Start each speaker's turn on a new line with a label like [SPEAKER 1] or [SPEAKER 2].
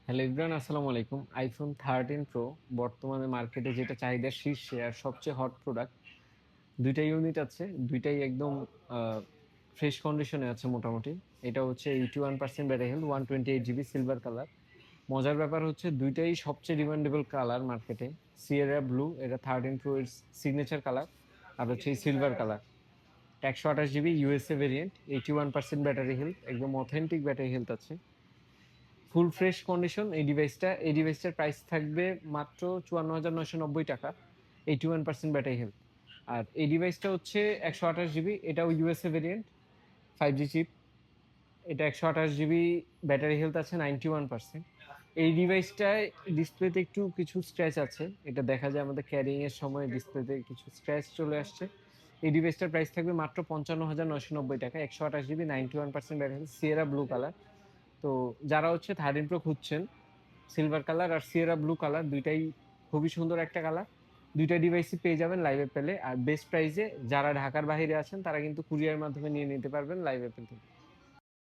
[SPEAKER 1] Hello Ibran, আসসালামু আলাইকুম। IPhone 13 pro বর্তমানে মার্কেটে যেটা চাহিদার শীর্ষে আর সবচেয়ে হট প্রোডাক্ট। দুইটা ইউনিট আছে, দুইটাই একদম ফ্রেশ কন্ডিশনে আছে মোটামুটি। এটা হচ্ছে 81% battery health, 128 GB silver colour. মজার ব্যাপার হচ্ছে দুইটাই সবচেয়ে ডিমান্ডেবল কালার মার্কেটে। সিয়েরা ব্লু, এটা 13 প্রো এর সিগনেচার কালার। আর হচ্ছে এই silver colour. 128 GB USA variant, 81% battery health, একদম অথেন্টিক ব্যাটারি হেলথ আছে। ফুল ফ্রেশ কন্ডিশন এই ডিভাইসটার প্রাইস থাকবে মাত্র 54,990 টাকা। 81% ব্যাটারি হেলথ। আর এই ডিভাইসটা হচ্ছে 128 জিবি, এটাও ইউএসএ ভেরিয়েন্ট, 5G চিপ। এটা 128 জিবি, ব্যাটারি হেলথ আছে 91%। এই ডিভাইসটায় ডিসপ্লেতে একটু কিছু স্ক্র্যাচ আছে, এটা দেখা যায় আমাদের ক্যারিং এর সময় ডিসপ্লেতে কিছু স্ক্র্যাচ চলে আসছে। এই ডিভাইসটার প্রাইস থাকবে মাত্র 55,990 টাকা, 128 GB, 91% battery health, Sierra blue colour. তো যারা হচ্ছে 13 প্রো খুঁজছেন, সিলভার কালার আর সিয়েরা ব্লু কালার দুইটাই খুবই সুন্দর একটা কালার। দুইটা ডিভাইসই পেয়ে যাবেন লাইভ অ্যাপেলে, আর বেস্ট প্রাইসে। যারা ঢাকার বাইরে আছেন তারা কিন্তু কুরিয়ার মাধ্যমে নিয়ে নিতে পারবেন লাইভ অ্যাপেল থেকে।